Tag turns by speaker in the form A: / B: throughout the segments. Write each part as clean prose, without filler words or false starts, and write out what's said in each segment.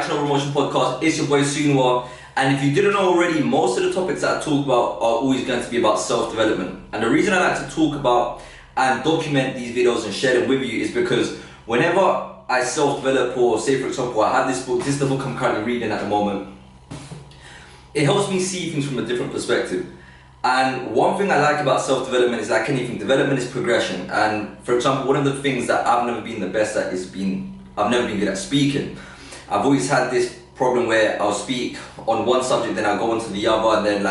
A: Action Over Emotion podcast. It's your boy Sunwa, and if you didn't know already, most of the topics that I talk about are always going to be about self-development. And the reason I like to talk about and document these videos and share them with you is because whenever I self-develop, or say for example I have this is the book I'm currently reading at the moment, it helps me see things from a different perspective. And one thing I like about self-development is, like anything, development is progression. And for example, one of the things that I've never been the best at is I've never been good at speaking. I've always had this problem where I'll speak on one subject, then I'll go on to the other, and then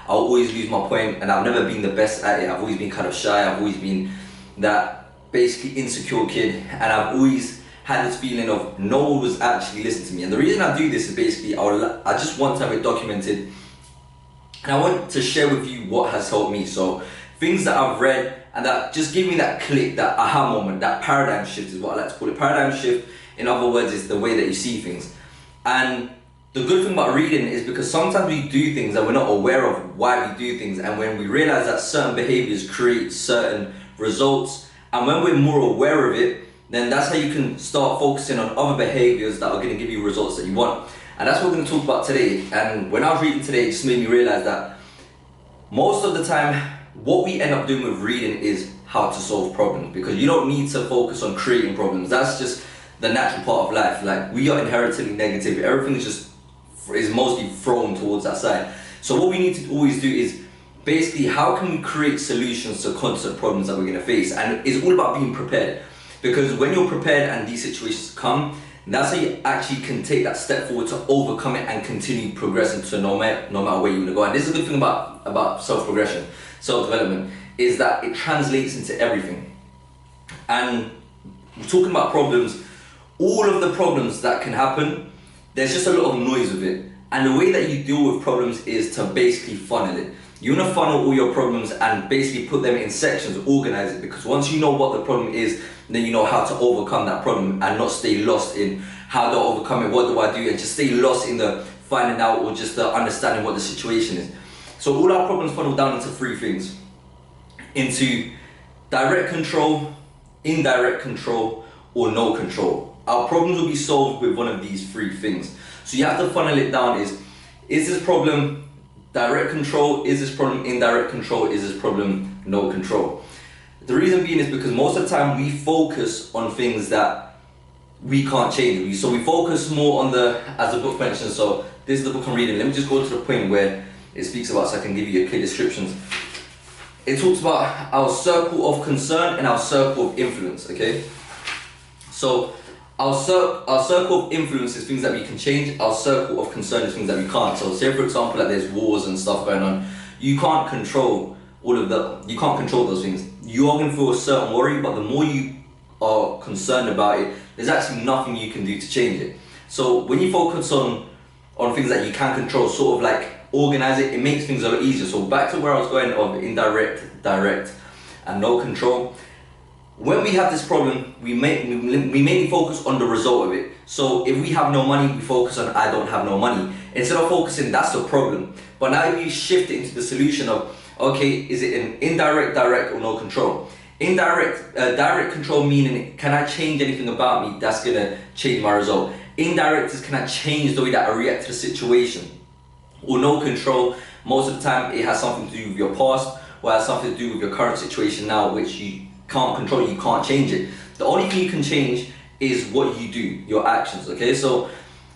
A: I'll always lose my point, and I've never been the best at it. I've always been kind of shy. I've always been that basically insecure kid, and I've always had this feeling of no one was actually listening to me. And the reason I do this is basically I just want to have it documented, and I want to share with you what has helped me. So things that I've read and that just give me that click, that aha moment, that paradigm shift is what I like to call it. Paradigm shift, in other words, is the way that you see things. And the good thing about reading is because sometimes we do things and we're not aware of why we do things, and when we realize that certain behaviors create certain results, and when we're more aware of it, then that's how you can start focusing on other behaviors that are going to give you results that you want. And that's what we're going to talk about today. And when I was reading today, it just made me realize that most of the time, what we end up doing with reading is how to solve problems, because you don't need to focus on creating problems. That's just the natural part of life. Like, we are inherently negative. Everything is mostly thrown towards that side. So what we need to always do is basically, how can we create solutions to constant problems that we're going to face? And it's all about being prepared, because when you're prepared and these situations come, that's how you actually can take that step forward to overcome it and continue progressing to no matter where you want to go. And this is a good thing about self-progression, self-development, is that it translates into everything. And talking about problems, all of the problems that can happen, there's just a lot of noise with it. And the way that you deal with problems is to basically funnel it. You want to funnel all your problems and basically put them in sections, organize it, because once you know what the problem is, then you know how to overcome that problem and not stay lost in how to overcome it, what do I do, and just stay lost in the finding out or just the understanding what the situation is. So all our problems funnel down into three things: into direct control, indirect control, or no control. Our problems will be solved with one of these three things. So you have to funnel it down. Is this problem direct control? Is this problem indirect control? Is this problem no control? The reason being is because most of the time we focus on things that we can't change. So we focus more on as the book mentions, so this is the book I'm reading. Let me just go to the point where it speaks about, so I can give you a clear description. It talks about our circle of concern and our circle of influence, okay? So our circle of influence is things that we can change. Our circle of concern is things that we can't. So say for example, like there's wars and stuff going on. You can't control you can't control those things. You are going to feel a certain worry, but the more you are concerned about it, there's actually nothing you can do to change it. So when you focus on things that you can control, sort of like organize it, it makes things a lot easier. So back to where I was going of indirect, direct, and no control. When we have this problem, we mainly focus on the result of it. So if we have no money, we focus on I don't have no money. Instead of focusing, that's the problem. But now if you shift it into the solution of, okay, is it an indirect, direct, or no control? Direct control meaning, can I change anything about me that's gonna change my result? Indirect is, can I change the way that I react to the situation? Or no control, most of the time it has something to do with your past, or has something to do with your current situation now, which you can't control, you can't change it. The only thing you can change is what you do, your actions, okay? So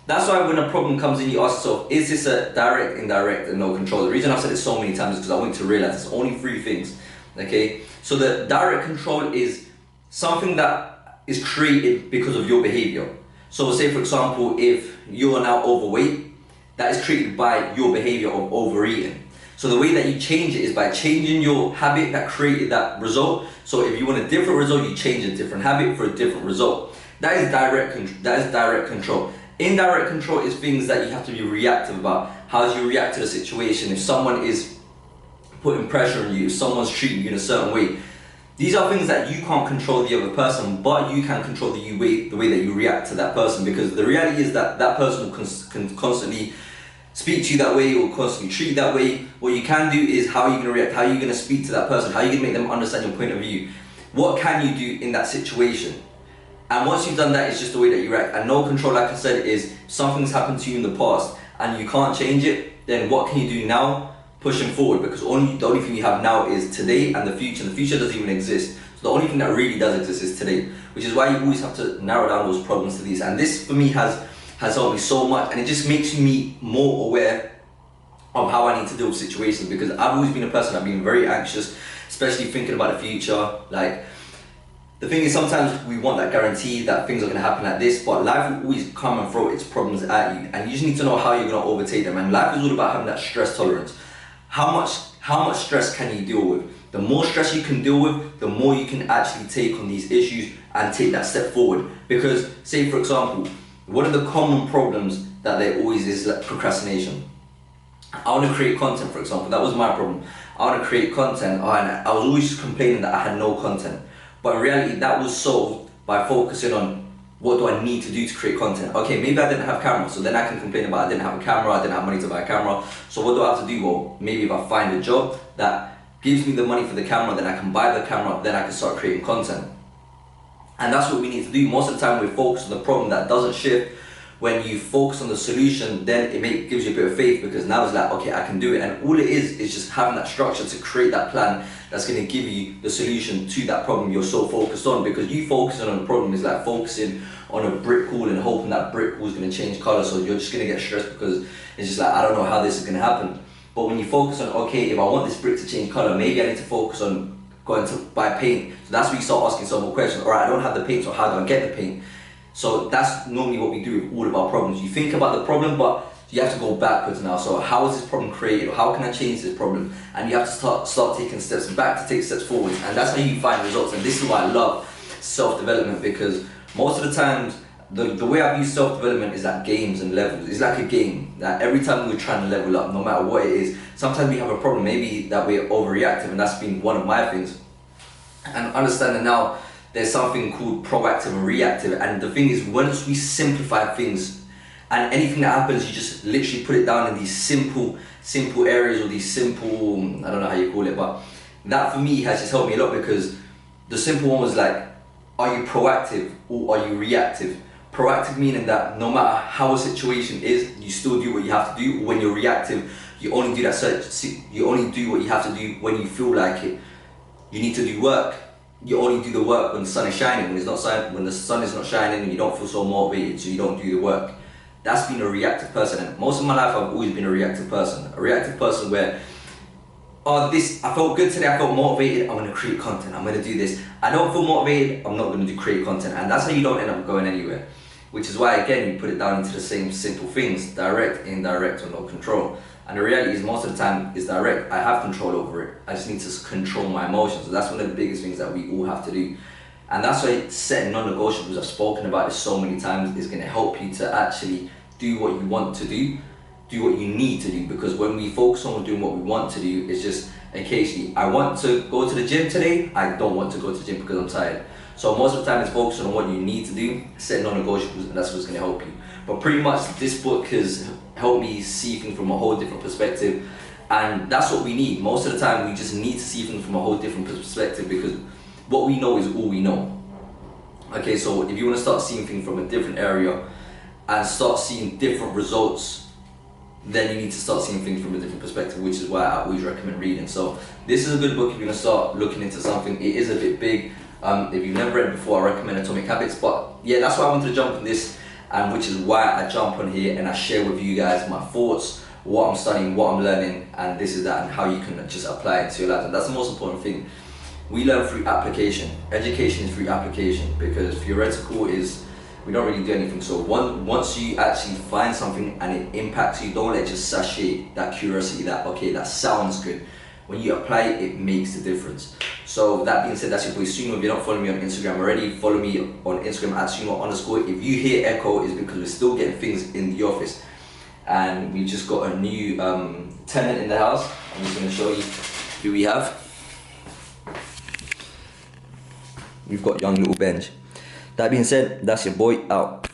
A: that's why when a problem comes in, you ask yourself, is this a direct, indirect, and no control? The reason I've said it so many times is because I want you to realize it's only three things, okay? So the direct control is something that is created because of your behavior. So say for example, if you are now overweight, that is created by your behavior of overeating. So the way that you change it is by changing your habit that created that result. So if you want a different result, you change a different habit for a different result. That is direct control. Indirect control is things that you have to be reactive about. How do you react to the situation? If someone is putting pressure on you, if someone's treating you in a certain way, these are things that you can't control the other person, but you can control the way that you react to that person, because the reality is that that person will constantly speak to you that way, or constantly treat you that way. What you can do is, how are you going to react? How are you going to speak to that person? How are you going to make them understand your point of view? What can you do in that situation? And once you've done that, it's just the way that you react. And no control, like I said, is something's happened to you in the past and you can't change it, then what can you do now? Pushing forward, because the only thing you have now is today and the future. The future doesn't even exist. So the only thing that really does exist is today, which is why you always have to narrow down those problems to these. And this for me has helped me so much, and it just makes me more aware of how I need to deal with situations, because I've always been a person that's been very anxious, especially thinking about the future. Like, the thing is, sometimes we want that guarantee that things are going to happen like this, but life will always come and throw its problems at you, and you just need to know how you're going to overtake them. And life is all about having that stress tolerance. How much stress can you deal with? The more stress you can deal with, the more you can actually take on these issues and take that step forward. Because, say for example, one of the common problems that there always is, like procrastination. I want to create content, for example. That was my problem. I want to create content, and I was always complaining that I had no content. But in reality, that was solved by focusing on what do I need to do to create content. Okay, maybe I didn't have camera, so then I can complain about I didn't have a camera, I didn't have money to buy a camera. So what do I have to do? Well, maybe if I find a job that gives me the money for the camera, then I can buy the camera, then I can start creating content. And that's what we need to do. Most of the time we focus on the problem that doesn't shift. When you focus on the solution, then it gives you a bit of faith, because now it's like, okay, I can do it. And all it is just having that structure to create that plan that's going to give you the solution to that problem you're so focused on. Because you focusing on a problem is like focusing on a brick wall and hoping that brick wall is going to change color. So you're just going to get stressed because it's just like, I don't know how this is going to happen. But when you focus on, okay, if I want this brick to change color, maybe I need to focus on going to buy paint. So that's where you start asking some more questions. All right, I don't have the paint, so how do I get the paint? So that's normally what we do with all of our problems. You think about the problem, but you have to go backwards now. So how is this problem created? Or how can I change this problem? And you have to start taking steps back to take steps forward. And that's how you find results. And this is why I love self-development, because most of the times, the way I view self-development is like games and levels. It's like a game that every time we're trying to level up, no matter what it is, sometimes we have a problem, maybe that we're overreactive, and that's been one of my things. And understanding now, there's something called proactive and reactive. And the thing is, once we simplify things, and anything that happens, you just literally put it down in these simple areas, or these simple, I don't know how you call it, but that for me has just helped me a lot, because the simple one was like, are you proactive or are you reactive? Proactive meaning that no matter how a situation is, you still do what you have to do. When you're reactive, you only do you only do what you have to do when you feel like it. You need to do work. You only do the work when the sun is shining. When the sun is not shining, and you don't feel so motivated, so you don't do the work. That's being a reactive person. And most of my life, I've always been a reactive person. A reactive person where, I felt good today, I felt motivated, I'm gonna create content, I'm gonna do this. I don't feel motivated, I'm not gonna create content. And that's how you don't end up going anywhere. Which is why, again, you put it down into the same simple things: direct, indirect, or no control. And the reality is, most of the time, it's direct. I have control over it. I just need to control my emotions. So that's one of the biggest things that we all have to do. And that's why setting non-negotiables, I've spoken about it so many times, is going to help you to actually do what you want to do what you need to do. Because when we focus on doing what we want to do, it's just occasionally, I want to go to the gym today, I don't want to go to the gym because I'm tired. So most of the time, it's focusing on what you need to do, setting non-negotiables, and that's what's going to help you. But pretty much, this book has helped me see things from a whole different perspective, and that's what we need. Most of the time, we just need to see things from a whole different perspective, because what we know is all we know. Okay, so if you want to start seeing things from a different area and start seeing different results, then you need to start seeing things from a different perspective, which is why I always recommend reading. So this is a good book if you're going to start looking into something. It is a bit big. If you've never read it before, I recommend Atomic Habits. But yeah, that's why I wanted to jump on this, and which is why I jump on here and I share with you guys my thoughts, what I'm studying, what I'm learning, and this is that, and how you can just apply it to your life. And that's the most important thing. We learn through application. Education is through application, because theoretical is, we don't really do anything. So once you actually find something and it impacts you, don't let it just satiate that curiosity that, okay, that sounds good. When you apply it, it makes the difference. So that being said, that's your boy Suno. If you don't follow me on Instagram already, follow me on Instagram at Suno_. If you hear echo, it's because we're still getting things in the office. And we just got a new tenant in the house. I'm just gonna show you who we have. We've got young little Benj. That being said, that's your boy out.